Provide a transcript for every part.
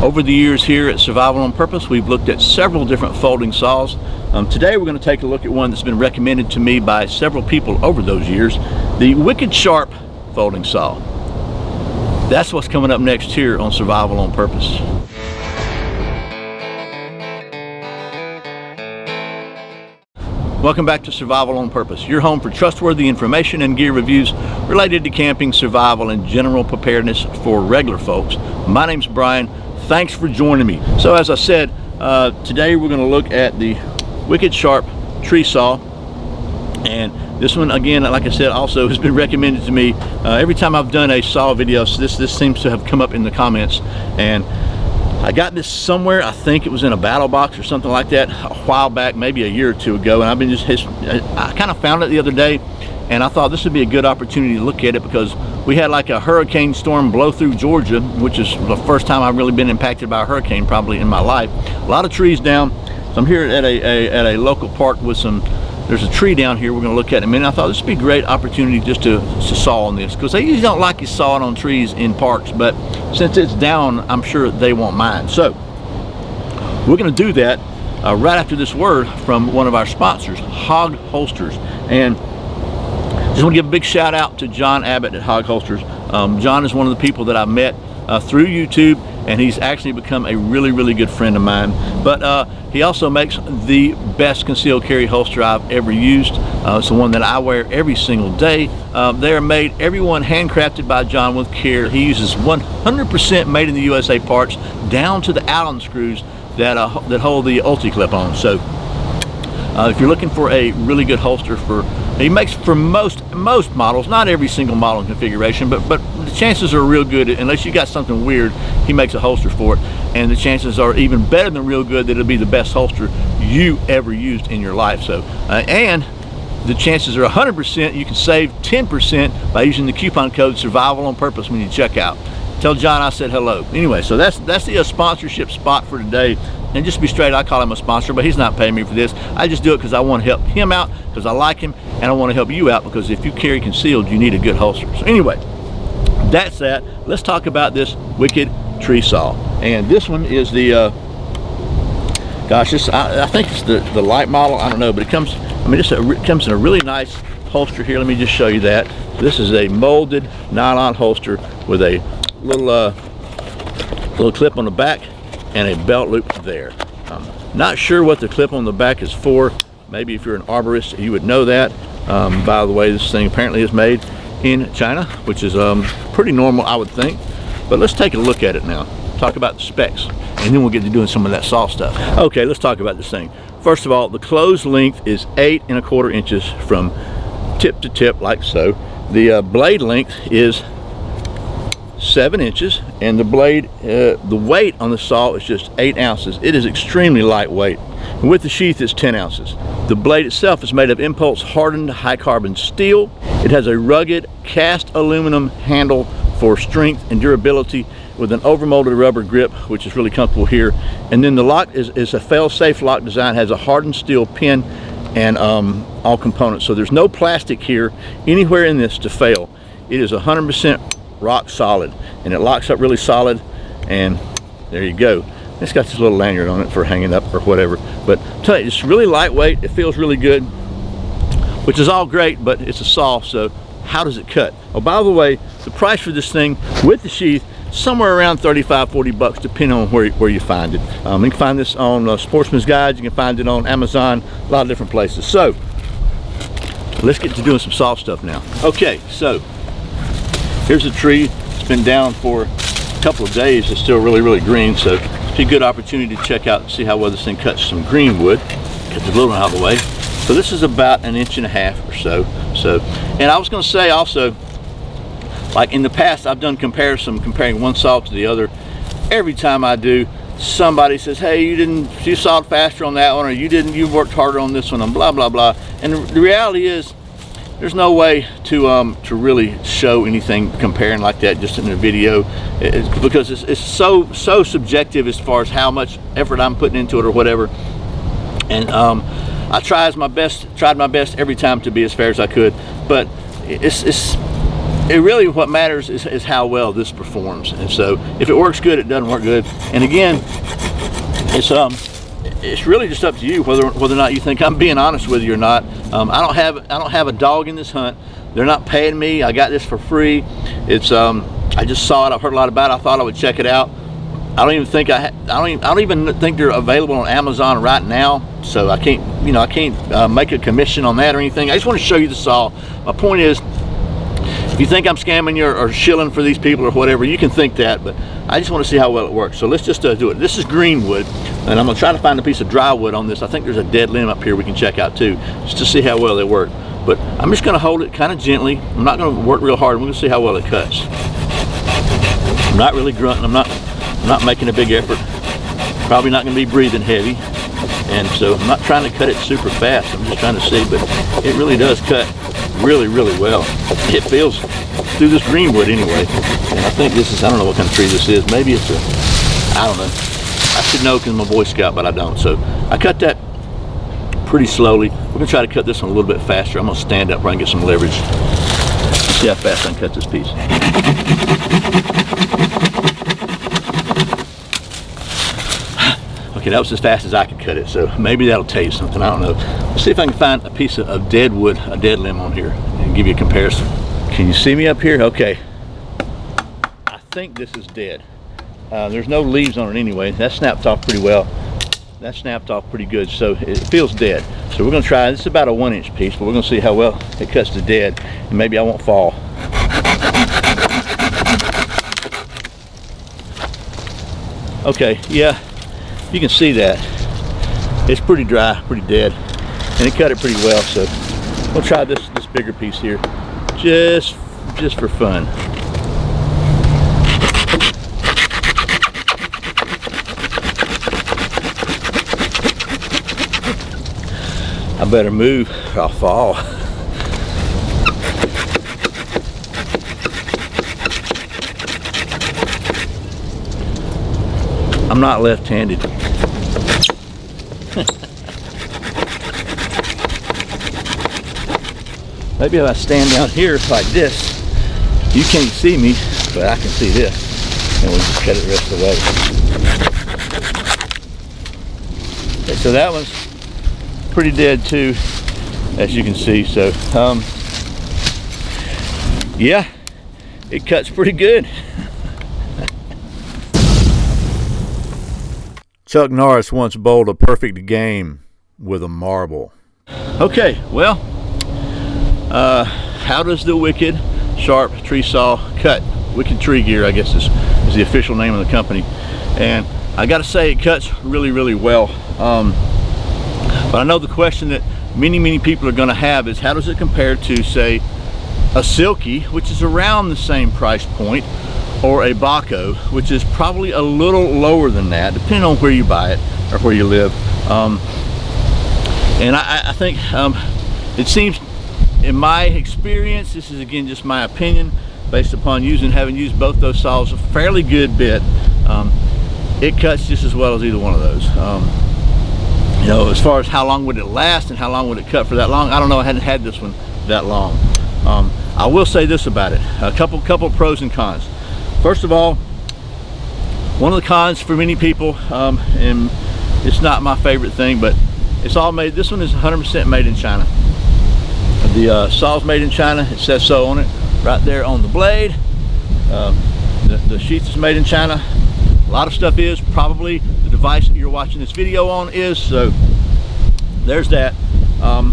Over the years here at Survival on Purpose, we've looked at several different folding saws. Today we're going to take a look at one that's been recommended to me by several people over those years, the Wicked Sharp folding saw. That's what's coming up next here on Survival on Purpose. Welcome back to Survival on Purpose, your home for trustworthy information and gear reviews related to camping, survival, and general preparedness for regular folks. My name's Brian. Thanks for joining me. So as I said, today we're going to look at the Wicked Sharp tree saw. And this one, again, like I said, also has been recommended to me. Every time I've done a saw video, this seems to have come up in the comments. And I got this somewhere, I think it was in a battle box or something like that a while back, maybe a year or two ago, and I've been I kind of found it the other day, and I thought this would be a good opportunity to look at it because we had like a hurricane storm blow through Georgia, which is the first time I've really been impacted by a hurricane probably in my life. A lot of trees down. So I'm here at a local park with there's a tree down here we're going to look at in a minute. I thought this would be a great opportunity just to saw on this, because they usually don't like you sawing on trees in parks, but since it's down, I'm sure they won't mind. So we're going to do that right after this word from one of our sponsors, Hog Holsters. And just want to give a big shout out to John Abbott at Hog Holsters. John is one of the people that I met through YouTube, and he's actually become a really good friend of mine. But he also makes the best concealed carry holster I've ever used. It's the one that I wear every single day. They are made, everyone handcrafted by John with care. He uses 100% made in the USA parts, down to the Allen screws that hold the ulti clip on. So if you're looking for a really good holster, he makes for most models, not every single model and configuration, but the chances are real good, unless you got something weird, he makes a holster for it, and the chances are even better than real good that it'll be the best holster you ever used in your life. So and the chances are 100% you can save 10% by using the coupon code Survival on Purpose when you check out. Tell John I said hello. Anyway, so that's the sponsorship spot for today. And just to be straight, I call him a sponsor, but he's not paying me for this. I just do it because I want to help him out, because I like him, and I want to help you out, because if you carry concealed, you need a good holster. So anyway, that's that. Let's talk about this Wicked tree saw. And this one is the, I think it's the light model. I don't know, but it comes, it comes in a really nice holster here. Let me just show you that. This is a molded nylon holster with a little clip on the back and a belt loop there. Not sure what the clip on the back is for. Maybe if you're an arborist, you would know that. By the way, this thing apparently is made in China, which is pretty normal, I would think. But let's take a look at it now. Talk about the specs, and then we'll get to doing some of that saw stuff. Okay, let's talk about this thing. First of all, the closed length is 8 1/4 inches from tip to tip, like so. The blade length is 7 inches, and the blade, the weight on the saw is just 8 ounces. It is extremely lightweight. And with the sheath, it's 10 ounces. The blade itself is made of impulse hardened high carbon steel. It has a rugged cast aluminum handle for strength and durability, with an overmolded rubber grip, which is really comfortable here. And then the lock is a fail-safe lock design, has a hardened steel pin and all components. So there's no plastic here anywhere in this to fail. It is 100% rock solid, and it locks up really solid, and there you go. It's got this little lanyard on it for hanging up or whatever, but I'll tell you, it's really lightweight. It feels really good, which is all great, but it's a saw, so how does it cut? Oh, by the way, the price for this thing with the sheath, somewhere around 35-40 bucks, depending on where you find it. You can find this on Sportsman's Guides. You can find it on Amazon, a lot of different places. So let's get to doing some saw stuff now. Okay, so here's a tree. It's been down for a couple of days. It's still really green, so it's a good opportunity to check out and see how well this thing cuts some green wood. Get the little one out of the way. So this is about 1.5 inches or so. And I was going to say also, like in the past, I've done comparing one saw to the other. Every time I do, somebody says, hey, you sawed faster on that one, or you worked harder on this one, and blah blah blah. And the reality is, there's no way to really show anything comparing like that just in a video, because it's so subjective as far as how much effort I'm putting into it or whatever. And I tried my best every time to be as fair as I could, but it's it really, what matters is how well this performs. And so if it works good, it doesn't work good. And again, it's really just up to you whether or not you think I'm being honest with you or not. I don't have a dog in this hunt. They're not paying me. I got this for free. It's I just saw it. I've heard a lot about it. I thought I would check it out. I don't even think I don't even think they're available on Amazon right now. So I can't, I can't make a commission on that or anything. I just want to show you the saw. My point is, if you think I'm scamming you or shilling for these people or whatever, you can think that, but I just want to see how well it works. So let's just do it. This is green wood, and I'm going to try to find a piece of dry wood on this. I think there's a dead limb up here we can check out too, just to see how well they work. But I'm just going to hold it kind of gently. I'm not going to work real hard. We're going to see how well it cuts. I'm not really grunting. I'm not making a big effort. Probably not going to be breathing heavy. And so I'm not trying to cut it super fast. I'm just trying to see, but it really does cut really, really well. It feels through this green wood anyway. And I think this is, I don't know what kind of tree this is. Maybe it's I don't know. I should know because I'm a Boy Scout, but I don't. So I cut that pretty slowly. We're going to try to cut this one a little bit faster. I'm going to stand up where I can get some leverage. See how fast I can cut this piece. Okay, that was as fast as I could cut it, so maybe that'll tell you something. I don't know. Let's see if I can find a piece of dead wood, a dead limb on here, and give you a comparison. Can you see me up here? Okay. I think this is dead. There's no leaves on it anyway. That snapped off pretty well. That snapped off pretty good, so it feels dead. So we're going to try. This is about a 1-inch piece, but we're going to see how well it cuts to dead, and maybe I won't fall. Okay, yeah. You can see that it's pretty dry, pretty dead, and it cut it pretty well. So we'll try this bigger piece here, just for fun. I better move or I'll fall. I'm not left-handed. Maybe if I stand down here like this, you can't see me, but I can see this, and we'll just cut it the rest of the way. Okay, so that one's pretty dead too, as you can see. So yeah, it cuts pretty good. Chuck Norris once bowled a perfect game with a marble. Okay, well, how does the Wicked Sharp Tree Saw cut? Wicked Tree Gear, I guess, is the official name of the company. And I gotta say, it cuts really, really well. But I know the question that many people are gonna have is, how does it compare to, say, a Silky, which is around the same price point, or a Baco, which is probably a little lower than that, depending on where you buy it or where you live. And I think it seems, in my experience, this is again just my opinion, based upon having used both those saws a fairly good bit, it cuts just as well as either one of those. You know, as far as how long would it last and how long would it cut for that long, I don't know. I hadn't had this one that long. I will say this about it: a couple pros and cons. First of all, one of the cons for many people, and it's not my favorite thing, but it's all made, this one is 100% made in China. The saw's made in China. It says so on it right there on the blade. The sheath is made in China. A lot of stuff is. Probably the device that you're watching this video on is. So there's that. I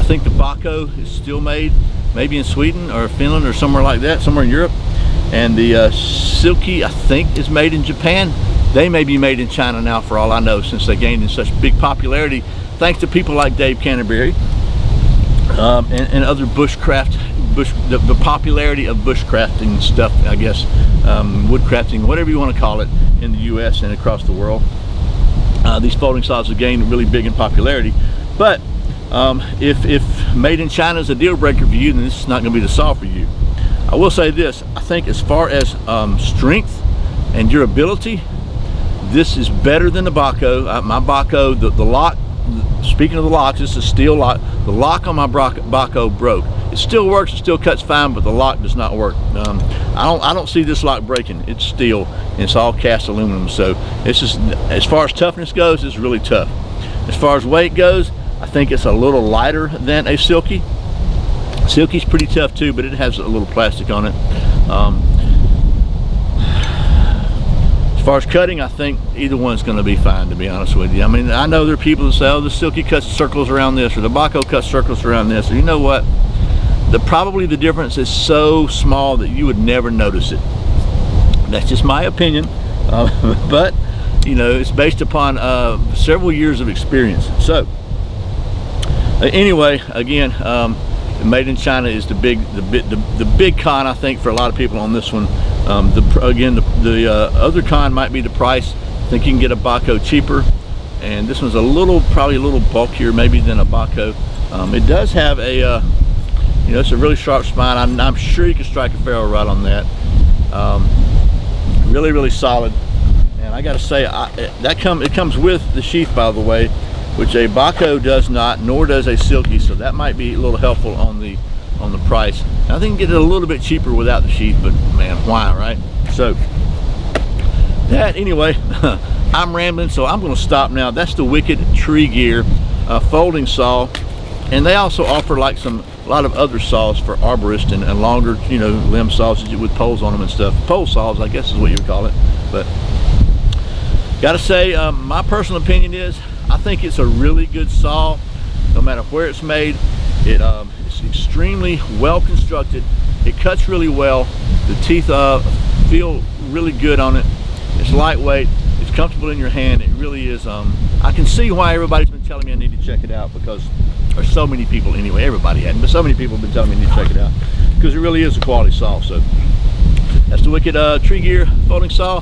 think the Baco is still made maybe in Sweden or Finland or somewhere like that, somewhere in Europe. And the Silky, I think, is made in Japan. They may be made in China now, for all I know, since they gained in such big popularity thanks to people like Dave Canterbury and other bushcraft, the popularity of bushcrafting stuff, I guess, woodcrafting, whatever you want to call it, in the US and across the world. These folding saws have gained really big in popularity. But if made in China is a deal breaker for you, then this is not going to be the saw for you. I will say this: I think as far as strength and durability, this is better than the Baco. My Baco, the lock speaking of the locks, this is a steel lock. The lock on my Baco broke. It still works, it still cuts fine, but the lock does not work. I don't see this lock breaking. It's steel and it's all cast aluminum, so it's just, as far as toughness goes, it's really tough. As far as weight goes, I think it's a little lighter than a Silky. Silky's pretty tough too, but it has a little plastic on it. As far as cutting, I think either one's going to be fine, to be honest with you. I mean, I know there are people that say, oh, the Silky cuts circles around this, or the Baco cuts circles around this. Or you know what? Probably the difference is so small that you would never notice it. That's just my opinion. But, you know, it's based upon several years of experience. So, anyway, again, made in China is the big con, I think, for a lot of people on this one. The other con might be the price. I think you can get a Baco cheaper, and this one's probably a little bulkier maybe than a Baco. It does have a you know, it's a really sharp spine. I'm sure you can strike a ferrule right on that. Really solid. And I gotta say, it comes with the sheath, by the way, which a Baco does not, nor does a Silky, so that might be a little helpful on the price. I think you can get it a little bit cheaper without the sheath, but man, why, right? So that, anyway, I'm rambling, so I'm going to stop now. That's the Wicked Tree Gear folding saw, and they also offer like a lot of other saws for arborists and longer, you know, limb saws with poles on them and stuff. Pole saws, I guess is what you would call it. But gotta say, my personal opinion is, I think it's a really good saw, no matter where it's made. It's extremely well constructed. It cuts really well. The teeth feel really good on it. It's lightweight. It's comfortable in your hand. It really is. I can see why everybody's been telling me I need to check it out, because there's so many people, anyway, everybody hadn't, but so many people have been telling me I need to check it out, because it really is a quality saw. So that's the Wicked Tree Gear folding saw.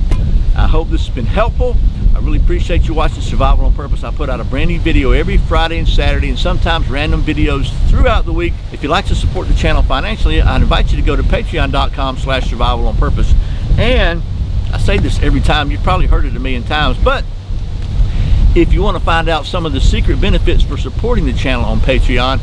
I hope this has been helpful. I really appreciate you watching Survival on Purpose. I put out a brand new video every Friday and Saturday, and sometimes random videos throughout the week. If you'd like to support the channel financially, I invite you to go to patreon.com/survivalonpurpose. And I say this every time, you've probably heard it a million times, but if you want to find out some of the secret benefits for supporting the channel on Patreon,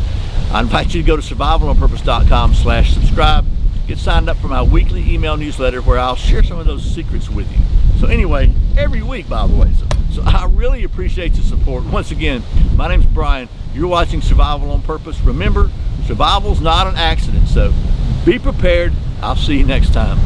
I invite you to go to survivalonpurpose.com/subscribe. Get signed up for my weekly email newsletter, where I'll share some of those secrets with you. So anyway, every week, by the way. So I really appreciate the support. Once again, my name's Brian. You're watching Survival on Purpose. Remember, survival's not an accident, so be prepared. I'll see you next time.